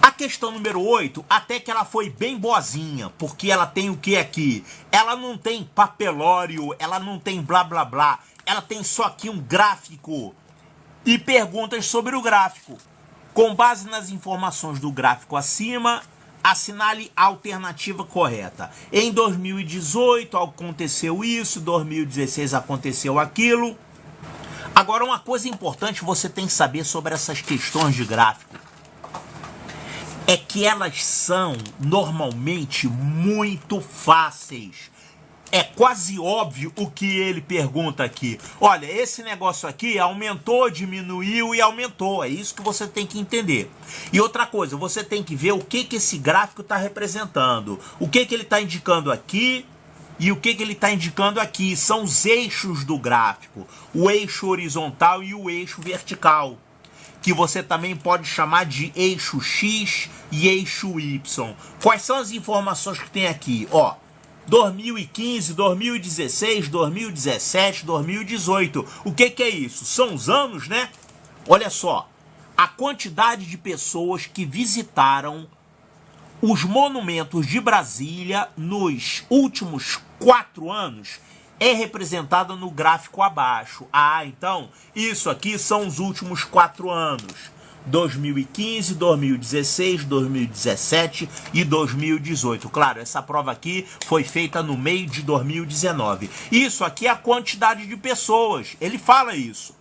A questão número 8, até que ela foi bem boazinha, porque ela tem o que aqui? Ela não tem papelório, ela não tem blá blá blá, ela tem só aqui um gráfico e perguntas sobre o gráfico. Com base nas informações do gráfico acima, assinale a alternativa correta. Em 2018 aconteceu isso, 2016 aconteceu aquilo. Agora, uma coisa importante você tem que saber sobre essas questões de gráfico é que elas são normalmente muito fáceis. É quase óbvio o que ele pergunta aqui. Olha, esse negócio aqui aumentou, diminuiu e aumentou. É isso que você tem que entender. E outra coisa, você tem que ver o que esse gráfico está representando. O que ele está indicando aqui e o que ele está indicando aqui. São os eixos do gráfico. O eixo horizontal e o eixo vertical, que você também pode chamar de eixo X e eixo Y. Quais são as informações que tem aqui? Ó, 2015, 2016, 2017, 2018. O que é isso? São os anos, né? Olha só, a quantidade de pessoas que visitaram os monumentos de Brasília nos últimos 4 anos é representada no gráfico abaixo. Ah, então, isso aqui são os últimos 4 anos. 2015, 2016, 2017 e 2018. Claro, essa prova aqui foi feita no meio de 2019. Isso aqui é a quantidade de pessoas. Ele fala isso.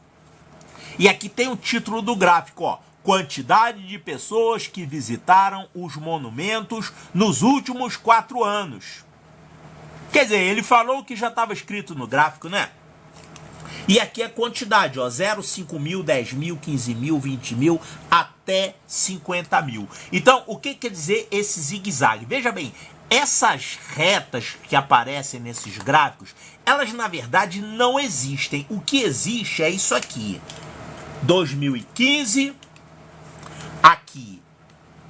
E aqui tem o título do gráfico, ó. Quantidade de pessoas que visitaram os monumentos nos últimos 4 anos. Quer dizer, ele falou o que já estava escrito no gráfico, né? E aqui é quantidade, ó, 0, 5 mil, 10 mil, 15 mil, 20 mil, até 50 mil. Então, o que quer dizer esse zigue-zague? Veja bem, essas retas que aparecem nesses gráficos, elas na verdade não existem. O que existe é isso aqui. 2015, aqui,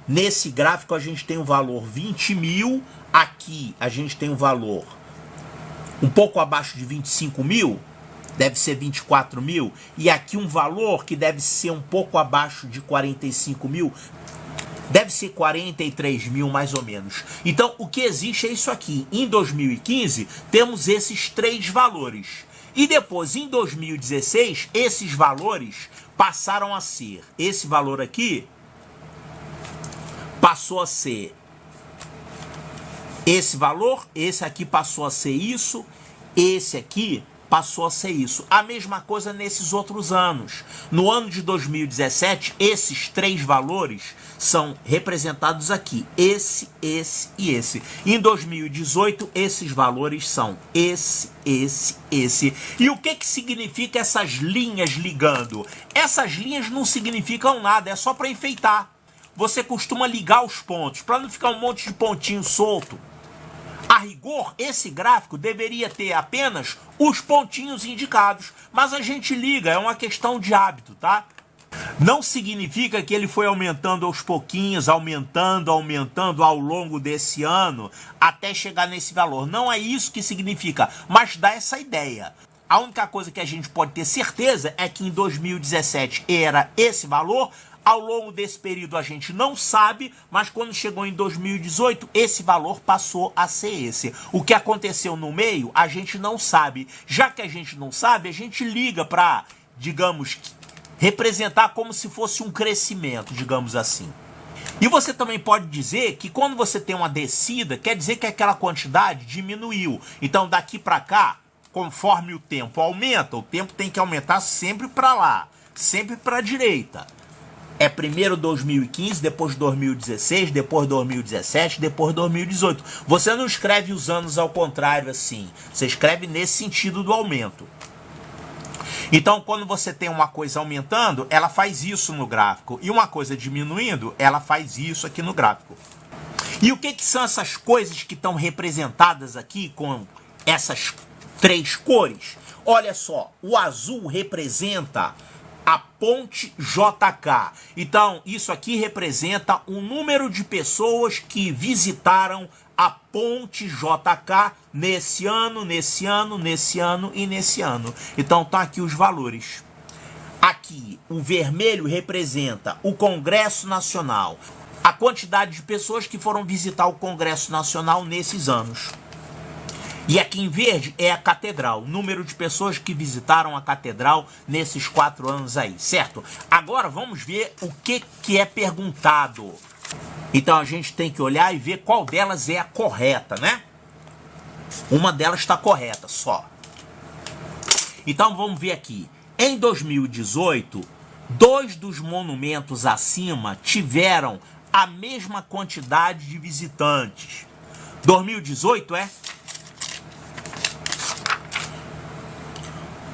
nesse gráfico a gente tem o valor 20 mil, aqui a gente tem o valor um pouco abaixo de 25 mil, deve ser 24 mil, e aqui um valor que deve ser um pouco abaixo de 45 mil, deve ser 43 mil mais ou menos. Então o que existe é isso aqui. Em 2015 temos esses 3 valores, e depois em 2016 esses valores passaram a ser, esse valor aqui passou a ser esse valor, esse aqui passou a ser isso, esse aqui passou a ser isso. A mesma coisa nesses outros anos. No ano de 2017, esses 3 valores são representados aqui. Esse e esse. Em 2018, esses valores são esse. E o que significa essas linhas ligando? Essas linhas não significam nada, é só para enfeitar. Você costuma ligar os pontos, para não ficar um monte de pontinho solto. A rigor, esse gráfico deveria ter apenas os pontinhos indicados, mas a gente liga, é uma questão de hábito, tá? Não significa que ele foi aumentando aos pouquinhos, aumentando ao longo desse ano, até chegar nesse valor. Não é isso que significa, mas dá essa ideia. A única coisa que a gente pode ter certeza é que em 2017 era esse valor. Ao longo desse período a gente não sabe, mas quando chegou em 2018, esse valor passou a ser esse. O que aconteceu no meio, a gente não sabe. Já que a gente não sabe, a gente liga para, digamos, representar como se fosse um crescimento, digamos assim. E você também pode dizer que quando você tem uma descida, quer dizer que aquela quantidade diminuiu. Então daqui para cá, conforme o tempo aumenta, o tempo tem que aumentar sempre para lá, sempre para a direita. É primeiro 2015, depois 2016, depois 2017, depois 2018. Você não escreve os anos ao contrário assim. Você escreve nesse sentido do aumento. Então, quando você tem uma coisa aumentando, ela faz isso no gráfico. E uma coisa diminuindo, ela faz isso aqui no gráfico. E o que são essas coisas que estão representadas aqui com essas 3 cores? Olha só, o azul representa a ponte JK. Então, isso aqui representa o número de pessoas que visitaram a ponte JK nesse ano, nesse ano, nesse ano e nesse ano. Então, tá aqui os valores. Aqui, o vermelho representa o Congresso Nacional. a quantidade de pessoas que foram visitar o Congresso Nacional nesses anos. E aqui em verde é a catedral, número de pessoas que visitaram a catedral nesses 4 anos aí, certo? Agora vamos ver o que é perguntado. Então a gente tem que olhar e ver qual delas é a correta, né? Uma delas está correta só. Então vamos ver aqui. Em 2018, 2 dos monumentos acima tiveram a mesma quantidade de visitantes. 2018 é?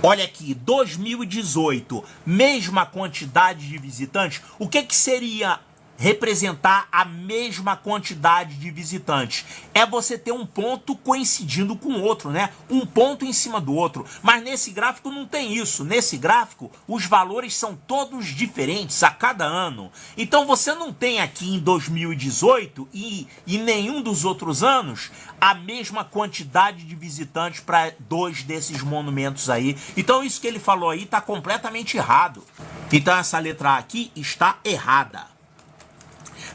Olha aqui, 2018, mesma quantidade de visitantes. O que seria representar a mesma quantidade de visitantes? É você ter um ponto coincidindo com o outro, né? Um ponto em cima do outro. Mas nesse gráfico não tem isso. Nesse gráfico, os valores são todos diferentes a cada ano. Então você não tem aqui em 2018 e nenhum dos outros anos a mesma quantidade de visitantes para 2 desses monumentos aí. Então isso que ele falou aí está completamente errado. Então essa letra A aqui está errada.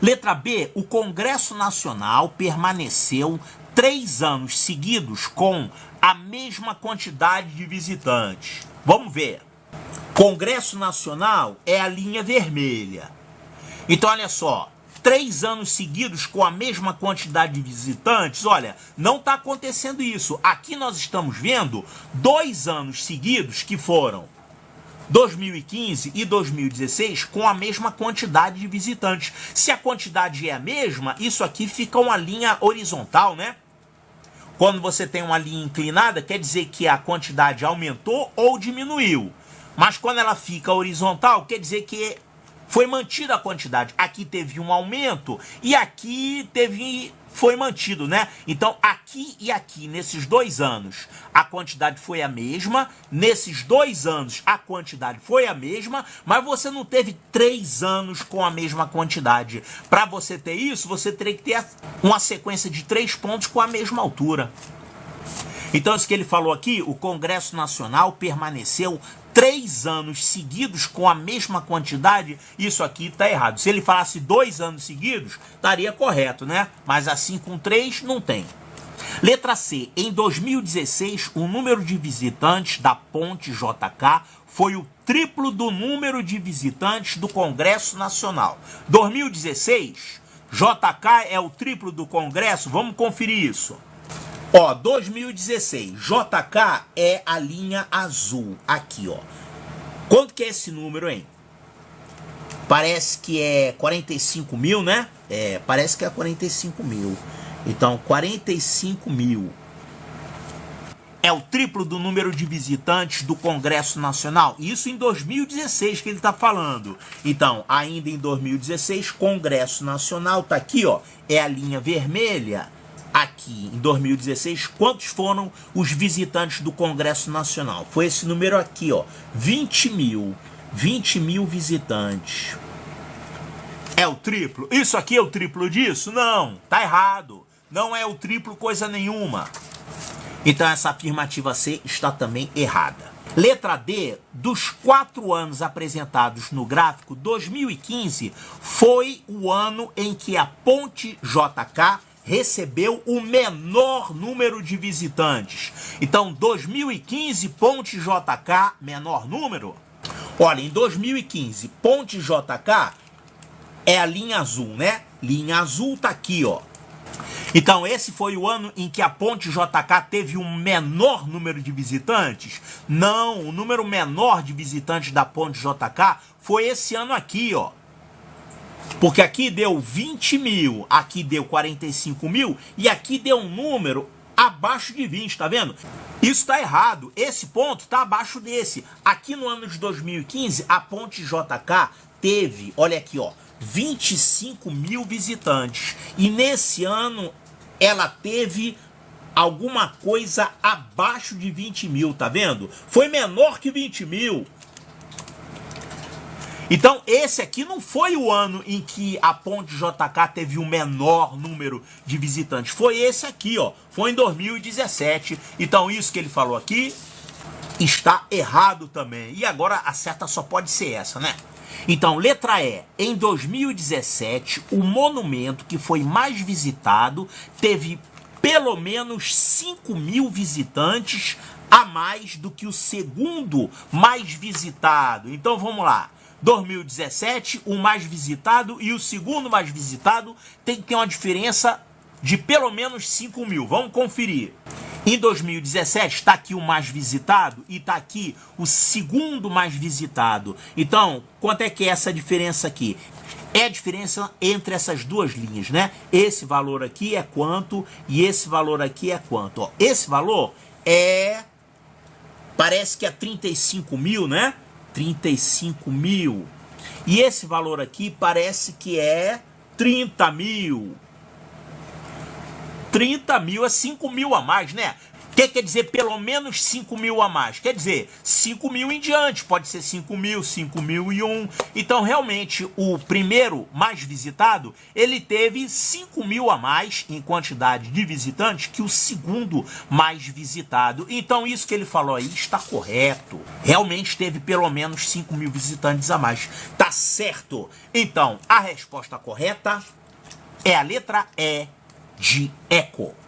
Letra B, o Congresso Nacional permaneceu 3 anos seguidos com a mesma quantidade de visitantes. Vamos ver. Congresso Nacional é a linha vermelha. Então, olha só, 3 anos seguidos com a mesma quantidade de visitantes, olha, não está acontecendo isso. Aqui nós estamos vendo 2 anos seguidos que foram 2015 e 2016 com a mesma quantidade de visitantes. Se a quantidade é a mesma, isso aqui fica uma linha horizontal, né? Quando você tem uma linha inclinada, quer dizer que a quantidade aumentou ou diminuiu. Mas quando ela fica horizontal, quer dizer que foi mantida a quantidade. Aqui teve um aumento e aqui foi mantido, né? Então, aqui e aqui, nesses 2 anos, a quantidade foi a mesma. Nesses 2 anos, a quantidade foi a mesma, mas você não teve 3 anos com a mesma quantidade. Para você ter isso, você teria que ter uma sequência de 3 pontos com a mesma altura. Então, isso que ele falou aqui, o Congresso Nacional permaneceu 3 anos seguidos com a mesma quantidade, isso aqui está errado. Se ele falasse 2 anos seguidos, estaria correto, né? Mas assim com 3, não tem. Letra C. Em 2016, o número de visitantes da Ponte JK foi o triplo do número de visitantes do Congresso Nacional. 2016, JK é o triplo do Congresso? Vamos conferir isso. Ó, 2016, JK é a linha azul, aqui, ó. Quanto que é esse número, hein? Parece que é 45 mil, né? É, parece que é 45 mil. Então, 45 mil é o triplo do número de visitantes do Congresso Nacional. Isso em 2016 que ele está falando. Então, ainda em 2016, Congresso Nacional, tá aqui, ó, é a linha vermelha. Aqui, em 2016, quantos foram os visitantes do Congresso Nacional? Foi esse número aqui, ó, 20 mil. 20 mil visitantes. É o triplo? Isso aqui é o triplo disso? Não, tá errado. Não é o triplo coisa nenhuma. Então essa afirmativa C está também errada. Letra D, dos 4 anos apresentados no gráfico, 2015 foi o ano em que a Ponte JK recebeu o menor número de visitantes. Então, 2015, Ponte JK, menor número? Olha, em 2015, Ponte JK é a linha azul, né? Linha azul tá aqui, ó. Então, esse foi o ano em que a Ponte JK teve um menor número de visitantes? Não, o número menor de visitantes da Ponte JK foi esse ano aqui, ó. Porque aqui deu 20 mil, aqui deu 45 mil e aqui deu um número abaixo de 20, tá vendo? Isso está errado, esse ponto está abaixo desse. Aqui no ano de 2015, a Ponte JK teve, olha aqui, ó, 25 mil visitantes. E nesse ano ela teve alguma coisa abaixo de 20 mil, tá vendo? Foi menor que 20 mil. Então, esse aqui não foi o ano em que a Ponte JK teve o menor número de visitantes. Foi esse aqui, ó. Foi em 2017. Então, isso que ele falou aqui está errado também. E agora a certa só pode ser essa, né? Então, letra E. Em 2017, o monumento que foi mais visitado teve pelo menos 5 mil visitantes a mais do que o segundo mais visitado. Então, vamos lá. 2017, o mais visitado e o segundo mais visitado tem que ter uma diferença de pelo menos 5 mil. Vamos conferir. Em 2017, está aqui o mais visitado e está aqui o segundo mais visitado. Então, quanto é que é essa diferença aqui? É a diferença entre essas duas linhas, né? Esse valor aqui é quanto e esse valor aqui é quanto. Ó, esse valor é... parece que é 35 mil, né? 35 mil. E esse valor aqui parece que é 30 mil. 30 mil é 5 mil a mais, né? O que quer dizer pelo menos 5 mil a mais? Quer dizer, 5 mil em diante, pode ser 5 mil, 5 mil e 1. Então, realmente, o primeiro mais visitado, ele teve 5 mil a mais em quantidade de visitantes que o segundo mais visitado. Então, isso que ele falou aí está correto. Realmente teve pelo menos 5 mil visitantes a mais. Tá certo? Então, a resposta correta é a letra E de eco.